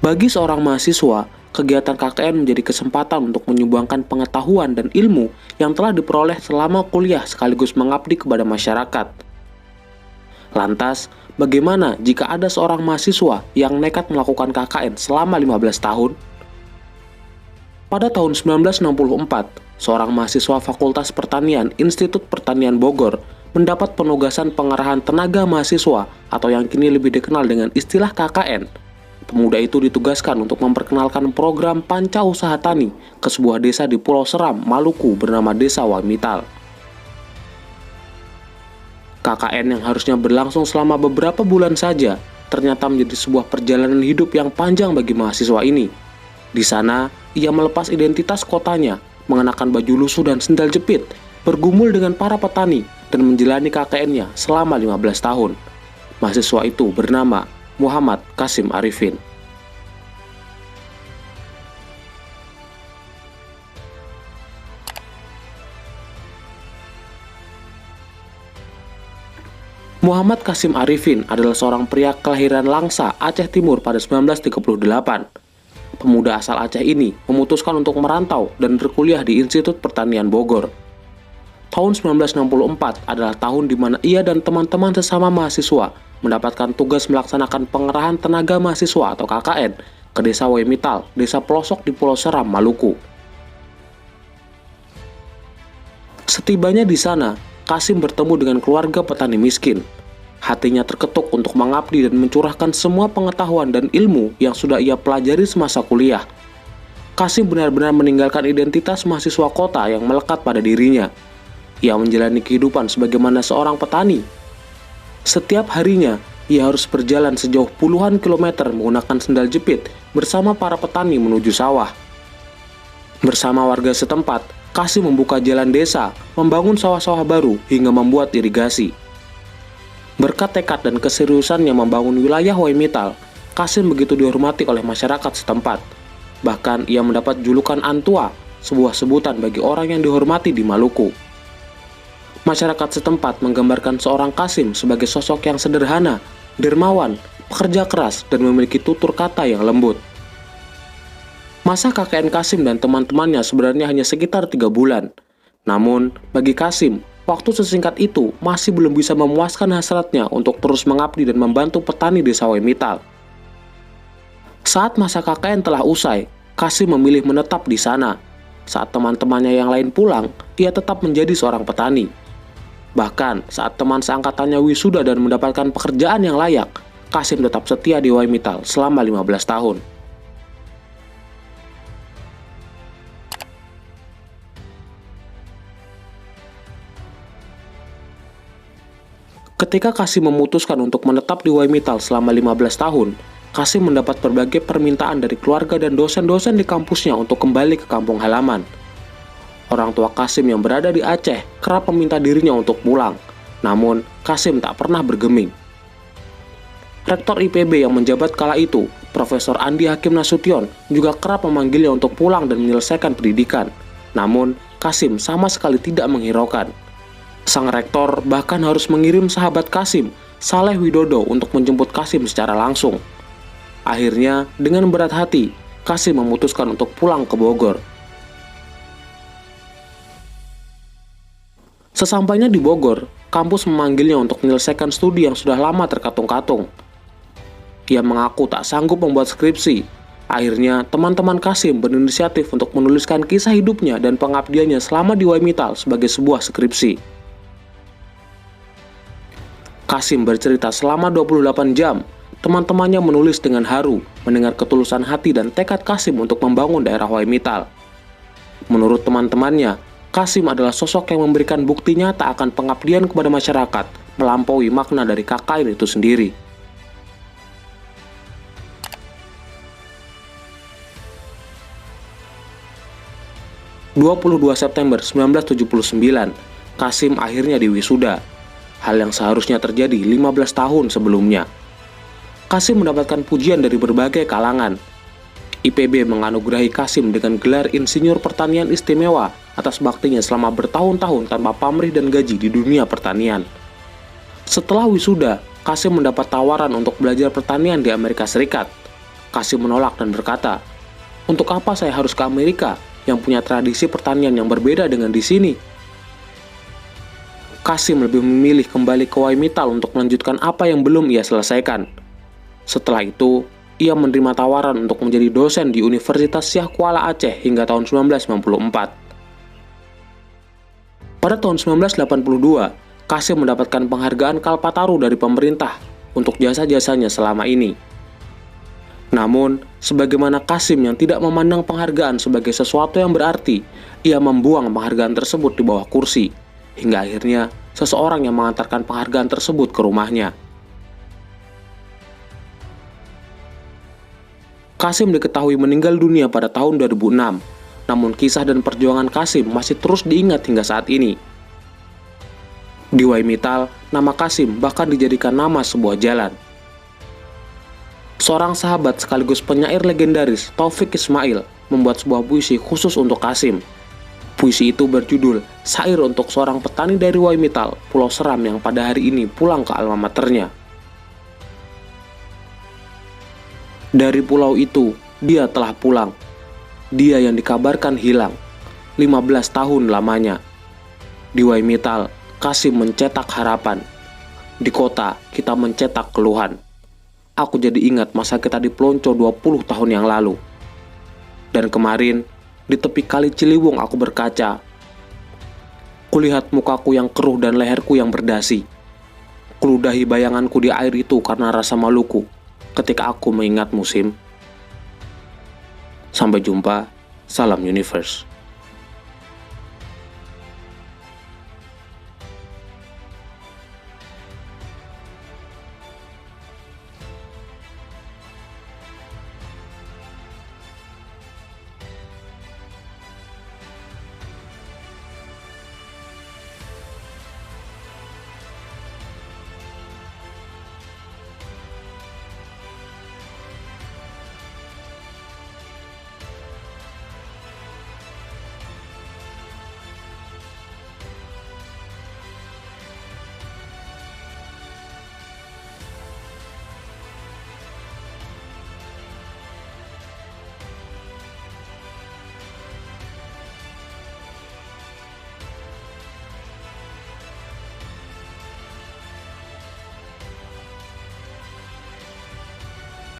Bagi seorang mahasiswa, kegiatan KKN menjadi kesempatan untuk menyumbangkan pengetahuan dan ilmu yang telah diperoleh selama kuliah sekaligus mengabdi kepada masyarakat. Lantas, bagaimana jika ada seorang mahasiswa yang nekat melakukan KKN selama 15 tahun? Pada tahun 1964, seorang mahasiswa Fakultas Pertanian Institut Pertanian Bogor mendapat penugasan pengerahan tenaga mahasiswa atau yang kini lebih dikenal dengan istilah KKN. Pemuda itu ditugaskan untuk memperkenalkan program Panca Usaha Tani ke sebuah desa di Pulau Seram, Maluku bernama Desa Wamital. KKN yang harusnya berlangsung selama beberapa bulan saja ternyata menjadi sebuah perjalanan hidup yang panjang bagi mahasiswa ini. Di sana, ia melepas identitas kotanya, mengenakan baju lusuh dan sendal jepit, bergumul dengan para petani, dan menjalani KKN-nya selama 15 tahun. Mahasiswa itu bernama Muhammad Kasim Arifin. Muhammad Kasim Arifin adalah seorang pria kelahiran Langsa, Aceh Timur pada 1938. Pemuda asal Aceh ini memutuskan untuk merantau dan berkuliah di Institut Pertanian Bogor. Tahun 1964 adalah tahun di mana ia dan teman-teman sesama mahasiswa mendapatkan tugas melaksanakan pengerahan tenaga mahasiswa atau KKN ke Desa Wamital, desa pelosok di Pulau Seram, Maluku. Setibanya di sana, Kasim bertemu dengan keluarga petani miskin. Hatinya terketuk untuk mengabdi dan mencurahkan semua pengetahuan dan ilmu yang sudah ia pelajari semasa kuliah. Kasim benar-benar meninggalkan identitas mahasiswa kota yang melekat pada dirinya. Ia menjalani kehidupan sebagaimana seorang petani. Setiap harinya, ia harus berjalan sejauh puluhan kilometer menggunakan sendal jepit bersama para petani menuju sawah. Bersama warga setempat, Kasim membuka jalan desa, membangun sawah-sawah baru hingga membuat irigasi. Berkat tekad dan keseriusannya membangun wilayah Wamital, Kasim begitu dihormati oleh masyarakat setempat. Bahkan ia mendapat julukan Antua, sebuah sebutan bagi orang yang dihormati di Maluku. Masyarakat setempat menggambarkan seorang Kasim sebagai sosok yang sederhana, dermawan, pekerja keras, dan memiliki tutur kata yang lembut. Masa KKN Kasim dan teman-temannya sebenarnya hanya sekitar 3 bulan. Namun, bagi Kasim, waktu sesingkat itu masih belum bisa memuaskan hasratnya untuk terus mengabdi dan membantu petani desa Wamital. Saat masa KKN telah usai, Kasim memilih menetap di sana. Saat teman-temannya yang lain pulang, ia tetap menjadi seorang petani. Bahkan saat teman seangkatannya wisuda dan mendapatkan pekerjaan yang layak, Kasim tetap setia di Wamital selama 15 tahun. Ketika Kasim memutuskan untuk menetap di Wamital selama 15 tahun, Kasim mendapat berbagai permintaan dari keluarga dan dosen-dosen di kampusnya untuk kembali ke kampung halaman. Orang tua Kasim yang berada di Aceh kerap meminta dirinya untuk pulang, namun Kasim tak pernah bergeming. Rektor IPB yang menjabat kala itu, Profesor Andi Hakim Nasution, juga kerap memanggilnya untuk pulang dan menyelesaikan pendidikan. Namun, Kasim sama sekali tidak menghiraukan. Sang rektor bahkan harus mengirim sahabat Kasim, Saleh Widodo, untuk menjemput Kasim secara langsung. Akhirnya, dengan berat hati, Kasim memutuskan untuk pulang ke Bogor. Sesampainya di Bogor, kampus memanggilnya untuk menyelesaikan studi yang sudah lama terkatung-katung. Ia mengaku tak sanggup membuat skripsi. Akhirnya, teman-teman Kasim berinisiatif untuk menuliskan kisah hidupnya dan pengabdiannya selama di Wamital sebagai sebuah skripsi. Kasim bercerita selama 28 jam, teman-temannya menulis dengan haru, mendengar ketulusan hati dan tekad Kasim untuk membangun daerah Wamital. Menurut teman-temannya, Kasim adalah sosok yang memberikan bukti nyata akan pengabdian kepada masyarakat, melampaui makna dari KKN itu sendiri. ...22 September 1979, Kasim akhirnya diwisuda. Hal yang seharusnya terjadi 15 tahun sebelumnya. Kasim mendapatkan pujian dari berbagai kalangan. IPB menganugerahi Kasim dengan gelar Insinyur Pertanian Istimewa atas baktinya selama bertahun-tahun tanpa pamrih dan gaji di dunia pertanian. Setelah wisuda, Kasim mendapat tawaran untuk belajar pertanian di Amerika Serikat. Kasim menolak dan berkata, "Untuk apa saya harus ke Amerika yang punya tradisi pertanian yang berbeda dengan di sini?" Kasim lebih memilih kembali ke Waimitau untuk melanjutkan apa yang belum ia selesaikan. Setelah itu, ia menerima tawaran untuk menjadi dosen di Universitas Syah Kuala Aceh hingga tahun 1994. Pada tahun 1982, Kasim mendapatkan penghargaan Kalpataru dari pemerintah untuk jasa-jasanya selama ini. Namun, sebagaimana Kasim yang tidak memandang penghargaan sebagai sesuatu yang berarti, ia membuang penghargaan tersebut di bawah kursi, hingga akhirnya seseorang yang mengantarkan penghargaan tersebut ke rumahnya. Kasim diketahui meninggal dunia pada tahun 2006, namun kisah dan perjuangan Kasim masih terus diingat hingga saat ini. Di Waimitau, nama Kasim bahkan dijadikan nama sebuah jalan. Seorang sahabat sekaligus penyair legendaris, Taufik Ismail, membuat sebuah puisi khusus untuk Kasim. Puisi itu berjudul Syair untuk Seorang Petani dari Waimitau, Pulau Seram yang pada hari ini pulang ke alma maternya. Dari pulau itu, dia telah pulang. Dia yang dikabarkan hilang. 15 tahun lamanya. Di Waimitau, Kasim mencetak harapan. Di kota, kita mencetak keluhan. Aku jadi ingat masa kita di Pelonco 20 tahun yang lalu. Dan kemarin, di tepi kali Ciliwung aku berkaca. Kulihat mukaku yang keruh dan leherku yang berdasi. Kuludahi bayanganku di air itu karena rasa maluku ketika aku mengingat musim. Sampai jumpa, salam Universe.